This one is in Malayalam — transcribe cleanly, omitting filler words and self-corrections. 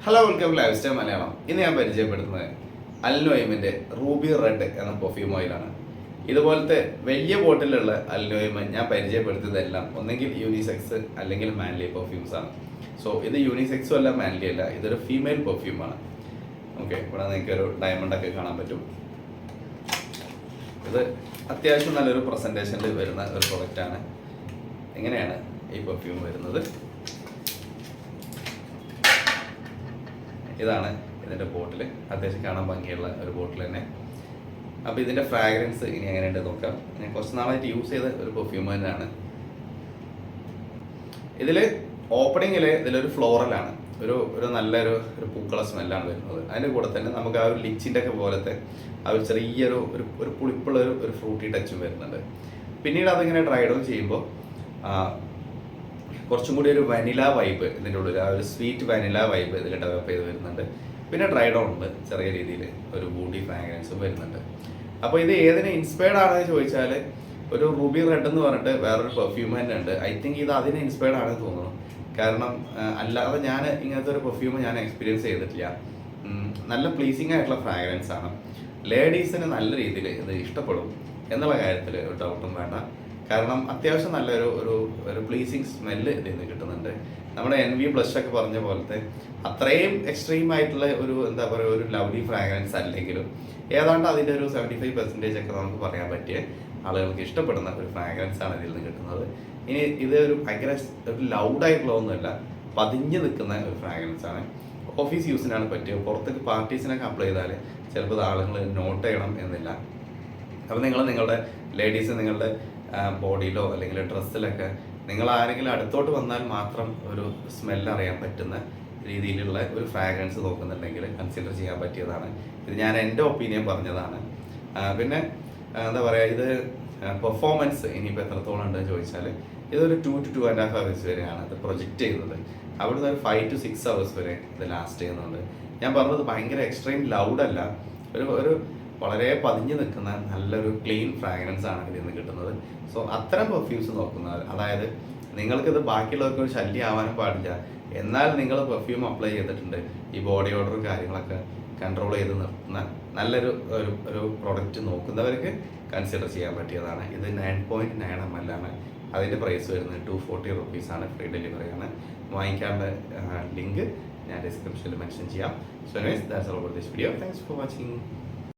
Hello welcome life style Malayalam. ഇന്ന് ഞാൻ പരിചയപ്പെടുത്തുന്നത് അൽനോയിമിൻ്റെ റൂബി റെഡ് എന്ന പെർഫ്യൂം ഓയിലാണ്. ഇതുപോലത്തെ വലിയ ബോട്ടിലുള്ള അൽനോയിമ് ഞാൻ പരിചയപ്പെടുത്തിയതെല്ലാം ഒന്നെങ്കിൽ യൂണിസെക്സ് അല്ലെങ്കിൽ മാൻലി പെർഫ്യൂംസ് ആണ്. സോ ഇത് യൂണിസെക്സും അല്ല, മാൻലി അല്ല, ഇതൊരു ഫീമെയിൽ പെർഫ്യൂമാണ്. ഓക്കെ, ഇവിടെ നിങ്ങൾക്ക് ഒരു ഡയമണ്ടൊക്കെ കാണാൻ പറ്റും. ഇത് അത്യാവശ്യം നല്ലൊരു പ്രസൻറ്റേഷനിൽ വരുന്ന ഒരു പ്രൊഡക്റ്റാണ്. എങ്ങനെയാണ് ഈ പെർഫ്യൂം വരുന്നത്? ഇതാണ് ഇതിൻ്റെ ബോട്ടിൽ. അത്യാവശ്യം കാണാൻ ഭംഗിയുള്ള ഒരു ബോട്ടിൽ തന്നെ. അപ്പോൾ ഇതിൻ്റെ ഫ്രാഗ്രൻസ് ഇനി എങ്ങനെയുണ്ട് നോക്കാം. ഞാൻ കുറച്ച് നാളായിട്ട് യൂസ് ചെയ്ത ഒരു പെർഫ്യൂം തന്നെയാണ്. ഇതിൽ ഓപ്പണിങ്ങിൽ ഇതിലൊരു ഫ്ലോറലാണ്, ഒരു നല്ലൊരു പൂക്കള സ്മെല്ലാണ് വരുന്നത്. അതിൻ്റെ കൂടെ തന്നെ നമുക്ക് ആ ഒരു ലിച്ചിൻ്റെ ഒക്കെ പോലത്തെ ആ ഒരു ചെറിയൊരു ഒരു പുളിപ്പുള്ള ഒരു ഫ്രൂട്ടി ടച്ചും വരുന്നുണ്ട്. പിന്നീട് അതിങ്ങനെ ഡ്രൈ ഡൗൺ ചെയ്യുമ്പോൾ കുറച്ചും കൂടി ഒരു വനില വൈബ് ഇതിൻ്റെ ഉള്ളിൽ, ആ ഒരു സ്വീറ്റ് വനില വൈബ് ഇതിൽ ഡെവലപ്പ് ചെയ്ത് വരുന്നുണ്ട്. പിന്നെ ഡ്രൈ ഡൗൺ ഉണ്ട്, ചെറിയ രീതിയിൽ ഒരു ബൂട്ടി ഫ്രാഗ്രൻസും വരുന്നുണ്ട്. അപ്പോൾ ഇത് ഏതിനെ ഇൻസ്പയർഡ് ആണെന്ന് ചോദിച്ചാൽ ഒരു റൂബി റെഡ് എന്ന് പറഞ്ഞിട്ട് വേറൊരു പെർഫ്യൂം തന്നെ ഉണ്ട്. ഐ തിങ്ക് ഇത് അതിനെ ഇൻസ്പയർഡ് ആണെന്ന് തോന്നുന്നു. കാരണം അല്ലാതെ ഞാൻ ഇങ്ങനത്തെ ഒരു പെർഫ്യൂം ഞാൻ എക്സ്പീരിയൻസ് ചെയ്തിട്ടില്ല. നല്ല പ്ലീസിങ് ആയിട്ടുള്ള ഫ്രാഗ്രൻസ് ആണ്. ലേഡീസിന് നല്ല രീതിയിൽ ഇത് ഇഷ്ടപ്പെടും എന്നുള്ള കാര്യത്തിൽ ഒരു ഡൗട്ടും വേണ്ട. കാരണം അത്യാവശ്യം നല്ലൊരു ഒരു പ്ലീസിങ് സ്മെല്ല് ഇതിൽ നിന്ന് കിട്ടുന്നുണ്ട്. നമ്മുടെ NV Blush ഒക്കെ പറഞ്ഞ പോലത്തെ അത്രയും എക്സ്ട്രീം ആയിട്ടുള്ള ഒരു എന്താ പറയുക ഒരു ലവ്ലി ഫ്രാഗ്രൻസ് അല്ലെങ്കിലും ഏതാണ്ട് അതിൻ്റെ ഒരു 75% ഒക്കെ നമുക്ക് പറയാൻ പറ്റിയ ആളുകൾക്ക് ഇഷ്ടപ്പെടുന്ന ഒരു ഫ്രാഗ്രൻസ് ആണ് ഇതിൽ നിന്ന് കിട്ടുന്നത്. ഇനി ഇത് ഒരു ഭയങ്കര ഒരു ലൗഡായിട്ടുള്ള ഒന്നുമല്ല, പതിഞ്ഞ് നിൽക്കുന്ന ഒരു ഫ്രാഗ്രൻസ് ആണ്. ഓഫീസ് യൂസിനാണ് പറ്റിയത്. പുറത്തേക്ക് പാർട്ടീസിനൊക്കെ അപ്ലൈ ചെയ്താൽ ചിലപ്പോൾ ആളുകൾ നോട്ട് ചെയ്യണം എന്നില്ല. അപ്പോൾ നിങ്ങളുടെ ലേഡീസ് നിങ്ങളുടെ ബോഡിയിലോ അല്ലെങ്കിൽ ഡ്രസ്സിലൊക്കെ നിങ്ങൾ ആരെങ്കിലും അടുത്തോട്ട് വന്നാൽ മാത്രം ഒരു സ്മെല്ല് അറിയാൻ പറ്റുന്ന രീതിയിലുള്ള ഒരു ഫ്രാഗ്രൻസ് നോക്കുന്നുണ്ടെങ്കിൽ കൺസിഡർ ചെയ്യാൻ പറ്റിയതാണ്. ഇത് ഞാൻ എൻ്റെ ഒപ്പീനിയൻ പറഞ്ഞതാണ്. പിന്നെ എന്താ പറയുക, ഇത് പെർഫോമൻസ് ഇനിയിപ്പോൾ എത്രത്തോളം ഉണ്ടെന്ന് ചോദിച്ചാൽ ഇതൊരു 2 to 2.5 hours വരെയാണ് ഇത് പ്രൊജക്റ്റ് ചെയ്യുന്നത്. അവിടുന്ന് ഒരു 5 to 6 hours വരെ ഇത് ലാസ്റ്റ് ചെയ്യുന്നുണ്ട്. ഞാൻ പറഞ്ഞത് ഭയങ്കര എക്സ്ട്രീം ലൗഡല്ല, ഒരു വളരെ പതിഞ്ഞു നിൽക്കുന്ന നല്ലൊരു ക്ലീൻ ഫ്രാഗ്രൻസ് ആണ് ഇതിൽ നിന്ന് കിട്ടുന്നത്. സോ അത്തരം പെർഫ്യൂംസ് നോക്കുന്നവർ, അതായത് നിങ്ങൾക്കിത് ബാക്കിയുള്ളവർക്ക് ഒരു ശല്യം ആവാനും പാടില്ല, എന്നാൽ നിങ്ങൾ പെർഫ്യൂം അപ്ലൈ ചെയ്തിട്ടുണ്ട്, ഈ ബോഡി ഓർഡറും കാര്യങ്ങളൊക്കെ കൺട്രോൾ ചെയ്ത് നിർത്തുന്ന നല്ലൊരു ഒരു പ്രോഡക്റ്റ് നോക്കുന്നവർക്ക് കൺസിഡർ ചെയ്യാൻ പറ്റിയതാണ്. ഇത് 9.9 ml ആണ്. അതിൻ്റെ പ്രൈസ് വരുന്നത് 240 rupees ആണ്. ഫ്രീ ഡെലിവറിയാണ്. വാങ്ങിക്കാനുള്ള ലിങ്ക് ഞാൻ ഡിസ്ക്രിപ്ഷനിൽ മെൻഷൻ ചെയ്യാം. So anyways that's all for this video. Thanks for watching.